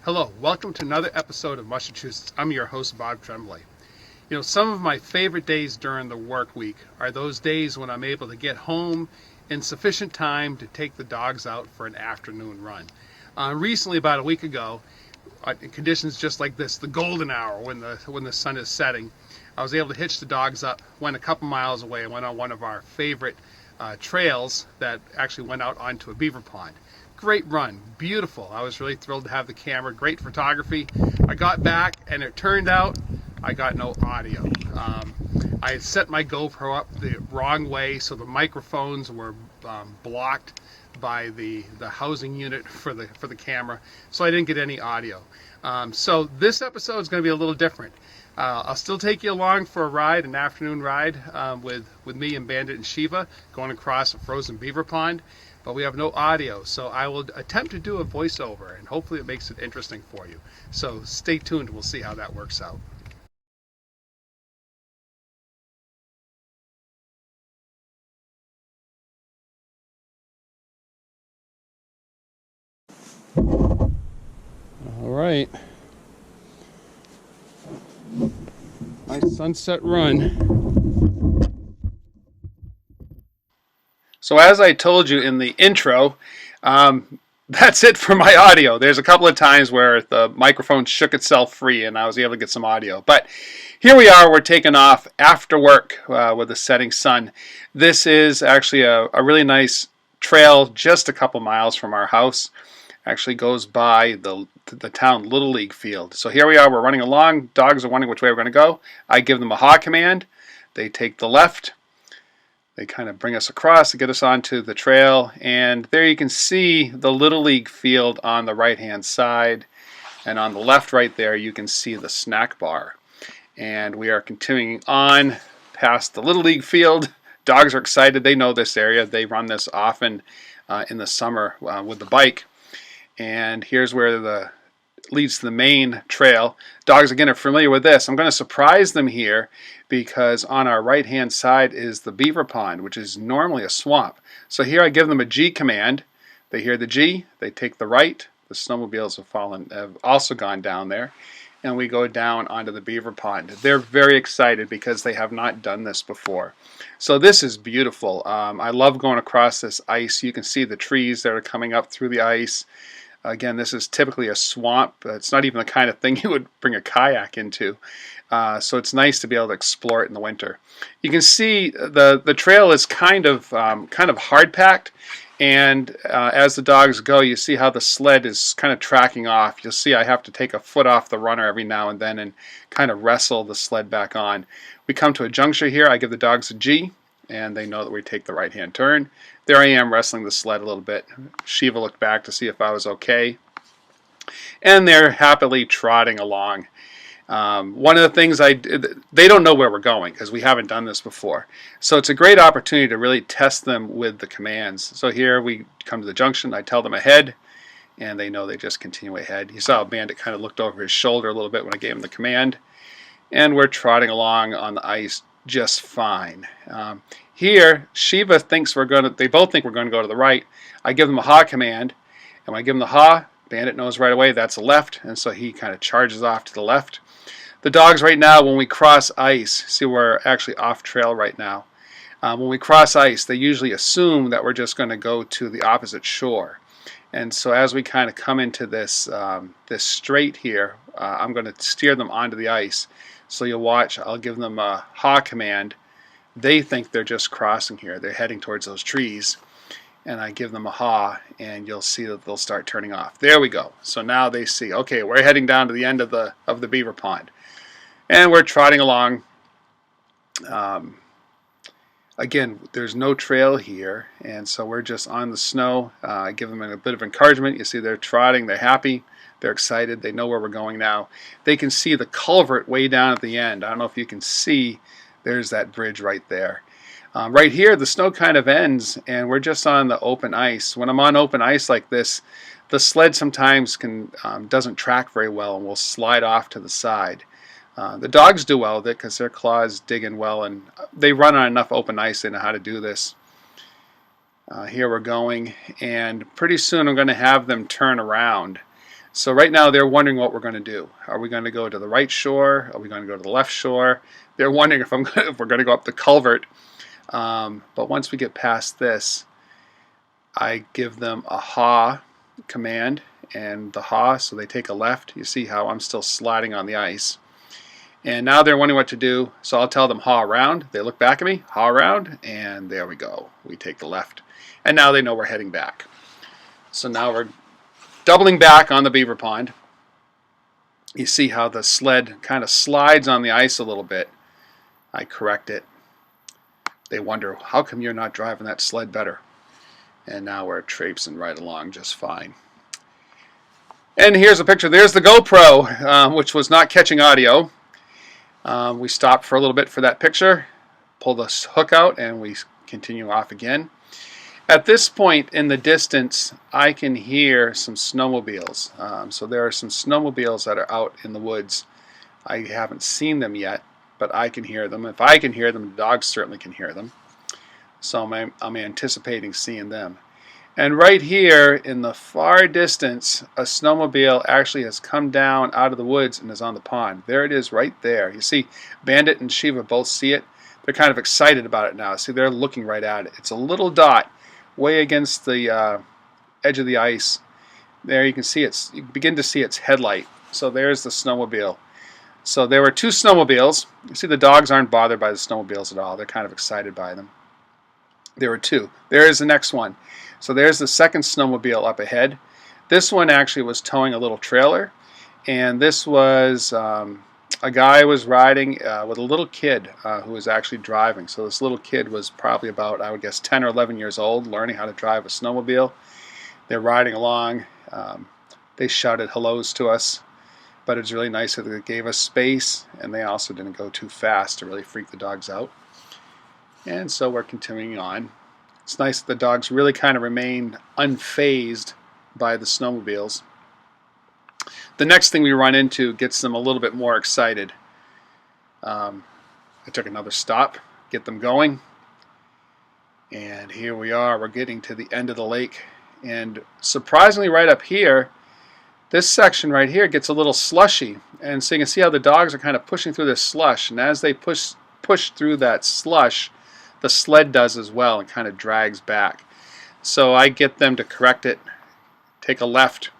Hello, welcome to another episode of Massachusetts. I'm your host, Bob Tremblay. You know, some of my favorite days during the work week are those days when I'm able to get home in sufficient time to take the dogs out for an afternoon run. Recently, about a week ago, in conditions just like this, the golden hour when the sun is setting, I was able to hitch the dogs up, went a couple miles away, and went on one of our favorite trails that actually went out onto a beaver pond. Great run, beautiful. I was really thrilled to have the camera, great photography. I got back and it turned out I got no audio. I had set my GoPro up the wrong way, so the microphones were blocked by the housing unit for the camera, so I didn't get any audio. So this episode is going to be a little different. I'll still take you along for a ride, an afternoon ride with me and Bandit and Shiva going across a frozen beaver pond, but we have no audio, so I will attempt to do a voiceover, and hopefully it makes it interesting for you. So stay tuned, we'll see how that works out. All right. Nice sunset run. So as I told you in the intro, that's it for my audio. There's a couple of times where the microphone shook itself free and I was able to get some audio. But here we are, we're taking off after work with the setting sun. This is actually a really nice trail just a couple miles from our house. Actually goes by the town Little League field. So here we are, we're running along. Dogs are wondering which way we're going to go. I give them a haw command. They take the left. They kind of bring us across to get us onto the trail, and there you can see the Little League field on the right hand side, and on the left right there you can see the snack bar. And we are continuing on past the Little League field. Dogs are excited, they know this area, they run this often in the summer with the bike. And here's where the leads to the main trail. Dogs again are familiar with this. I'm going to surprise them here because on our right hand side is the beaver pond, which is normally a swamp. So here I give them a G command. They hear the G, they take the right. The snowmobiles have also gone down there, and we go down onto the beaver pond. They're very excited because they have not done this before. So this is beautiful. I love going across this ice. You can see the trees that are coming up through the ice. Again, this is typically a swamp. It's not even the kind of thing you would bring a kayak into. So it's nice to be able to explore it in the winter. You can see the trail is kind of hard packed, and as the dogs go, you see how the sled is kind of tracking off. You'll see I have to take a foot off the runner every now and then and kind of wrestle the sled back on. We come to a juncture here. I give the dogs a G, and they know that we take the right-hand turn. There I am wrestling the sled a little bit. Shiva looked back to see if I was okay. And they're happily trotting along. One of the things they don't know where we're going because we haven't done this before. So it's a great opportunity to really test them with the commands. So here we come to the junction. I tell them ahead, and they know they just continue ahead. You saw Bandit kind of looked over his shoulder a little bit when I gave him the command. And we're trotting along on the ice just fine. Here, Shiva thinks they both think we're going to go to the right. I give them a haw command, and when I give him the haw, Bandit knows right away that's a left, and so he kind of charges off to the left. The dogs right now, when we cross ice, see we're actually off trail right now. When we cross ice, they usually assume that we're just going to go to the opposite shore. And so as we kind of come into this strait here, I'm going to steer them onto the ice. So you'll watch, I'll give them a haw command. They think they're just crossing here. They're heading towards those trees. And I give them a haw, and you'll see that they'll start turning off. There we go. So now they see, okay, we're heading down to the end of the beaver pond. And we're trotting along. Again, there's no trail here, and so we're just on the snow. I give them a bit of encouragement. You see they're trotting, they're happy, they're excited, they know where we're going now. They can see the culvert way down at the end. I don't know if you can see, there's that bridge right there. Right here, the snow kind of ends, and we're just on the open ice. When I'm on open ice like this, the sled sometimes doesn't track very well and will slide off to the side. The dogs do well with it because their claws dig in well, and they run on enough open ice they know how to do this. Here we're going, and pretty soon I'm going to have them turn around. So right now they're wondering what we're going to do. Are we going to go to the right shore? Are we going to go to the left shore? They're wondering if we're going to go up the culvert. But once we get past this, I give them a haw command, and the haw, so they take a left. You see how I'm still sliding on the ice. And now they're wondering what to do, so I'll tell them haw around. They look back at me, haw around, and there we go. We take the left. And now they know we're heading back. So now we're doubling back on the beaver pond. You see how the sled kind of slides on the ice a little bit. I correct it. They wonder, how come you're not driving that sled better? And now we're traipsing right along just fine. And here's a picture. There's the GoPro, which was not catching audio. We stopped for a little bit for that picture, pull the hook out, and we continue off again. At this point in the distance, I can hear some snowmobiles. So there are some snowmobiles that are out in the woods. I haven't seen them yet, but I can hear them. If I can hear them, the dogs certainly can hear them. So I'm anticipating seeing them. And right here in the far distance, a snowmobile actually has come down out of the woods and is on the pond. There it is right there. You see, Bandit and Shiva both see it. They're kind of excited about it now. See, they're looking right at it. It's a little dot way against the edge of the ice. There you can see it. You begin to see its headlight. So there's the snowmobile. So there were two snowmobiles. You see the dogs aren't bothered by the snowmobiles at all. They're kind of excited by them. There were two. There is the next one. So there's the second snowmobile up ahead. This one actually was towing a little trailer, and this was a guy was riding with a little kid who was actually driving. So this little kid was probably about, I would guess, 10 or 11 years old, learning how to drive a snowmobile. They're riding along. They shouted hellos to us, but it's really nice that they gave us space, and they also didn't go too fast to really freak the dogs out. And so we're continuing on. It's nice that the dogs really kind of remain unfazed by the snowmobiles. The next thing we run into gets them a little bit more excited. I took another stop, get them going. And here we are, we're getting to the end of the lake. And surprisingly right up here, this section right here gets a little slushy. And so you can see how the dogs are kind of pushing through this slush. And as they push through that slush, the sled does as well and kind of drags back. So I get them to correct it, take a left,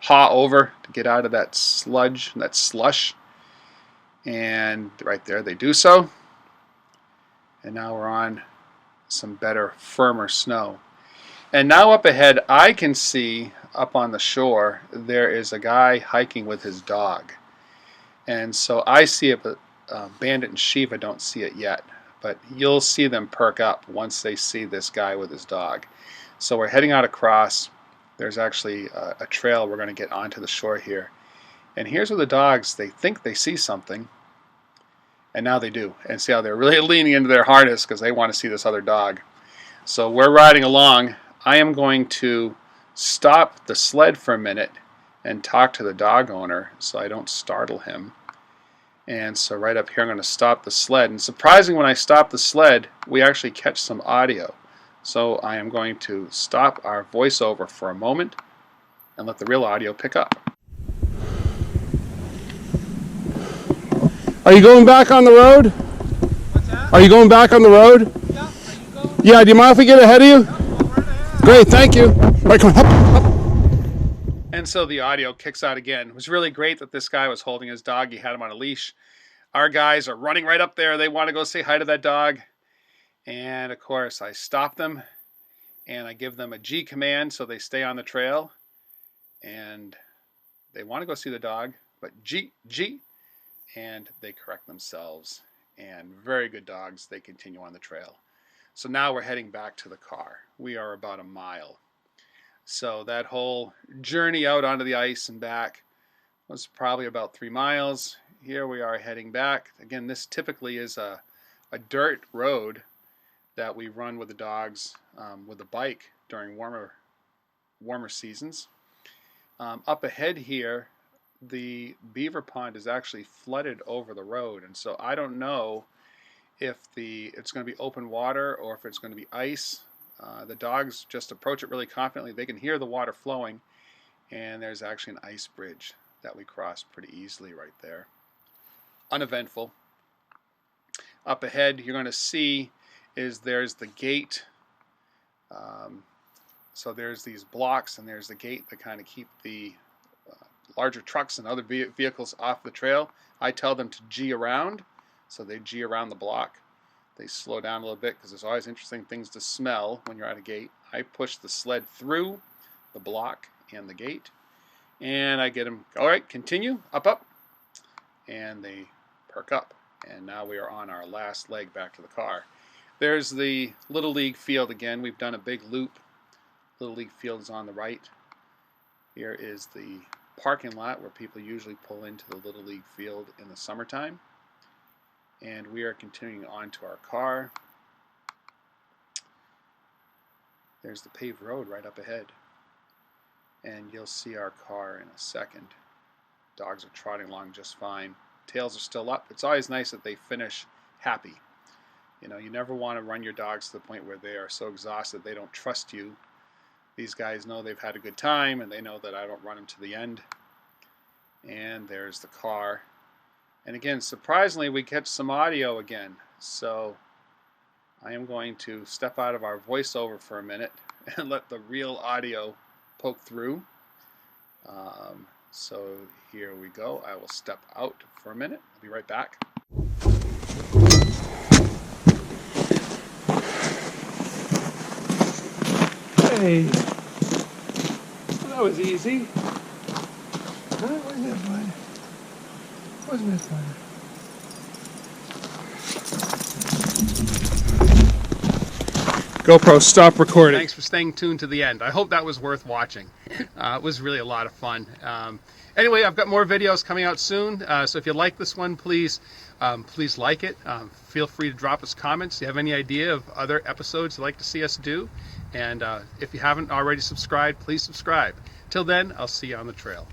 haw over to get out of that sludge, that slush, and right there they do so. And now we're on some better, firmer snow. And now up ahead, I can see up on the shore there is a guy hiking with his dog. And so I see it, but Bandit and Shiva don't see it yet. But you'll see them perk up once they see this guy with his dog. So we're heading out across. There's actually a trail we're going to get onto the shore here. And here's where the dogs, they think they see something. And now they do. And see how they're really leaning into their harness because they want to see this other dog. So we're riding along. I am going to stop the sled for a minute and talk to the dog owner so I don't startle him. And so right up here I'm going to stop the sled. And surprisingly, when I stop the sled, we actually catch some audio. So I am going to stop our voiceover for a moment and let the real audio pick up. Are you going back on the road? What's that? Are you going back on the road? Yeah. Are you going? Yeah, do you mind if we get ahead of you? Yeah, go right ahead. Great, thank you. All right, come on, up, up. And so the audio kicks out again. It was really great that this guy was holding his dog. He had him on a leash. Our guys are running right up there. They want to go say hi to that dog. And of course, I stop them and I give them a G command so they stay on the trail. And they want to go see the dog, but G, G. And they correct themselves. And very good dogs. They continue on the trail. So now we're heading back to the car. We are about a mile. So that whole journey out onto the ice and back was probably about 3 miles. Here we are heading back. Again, this typically is a dirt road that we run with the dogs with the bike during warmer seasons. Up ahead here, the beaver pond is actually flooded over the road, and so I don't know if it's going to be open water or if it's going to be ice. The dogs just approach it really confidently. They can hear the water flowing, And there's actually an ice bridge that we crossed pretty easily right there. Uneventful. Up ahead, you're going to see there's the gate. So there's these blocks, and there's the gate that kind of keep the larger trucks and other vehicles off the trail. I tell them to G around, so they G around the block. They slow down a little bit because there's always interesting things to smell when you're at a gate. I push the sled through the block and the gate, and I get them, all right, continue, up, up, and they perk up. And now we are on our last leg back to the car. There's the Little League field again. We've done a big loop. Little League field is on the right. Here is the parking lot where people usually pull into the Little League field in the summertime. And we are continuing on to our car. There's the paved road right up ahead. And you'll see our car in a second. Dogs are trotting along just fine. Tails are still up. It's always nice that they finish happy. You know, you never want to run your dogs to the point where they are so exhausted they don't trust you. These guys know they've had a good time, and they know that I don't run them to the end. And there's the car. And again, surprisingly, we catch some audio again. So I am going to step out of our voiceover for a minute and let the real audio poke through. So here we go. I will step out for a minute. I'll be right back. Hey, that was easy. Huh? Wasn't that fun? Wasn't that fun? GoPro, stop recording. Thanks for staying tuned to the end. I hope that was worth watching. It was really a lot of fun. Anyway, I've got more videos coming out soon, so if you like this one, please like it. Feel free to drop us comments. Do you have any idea of other episodes you'd like to see us do? And if you haven't already subscribed, please subscribe. Till then, I'll see you on the trail.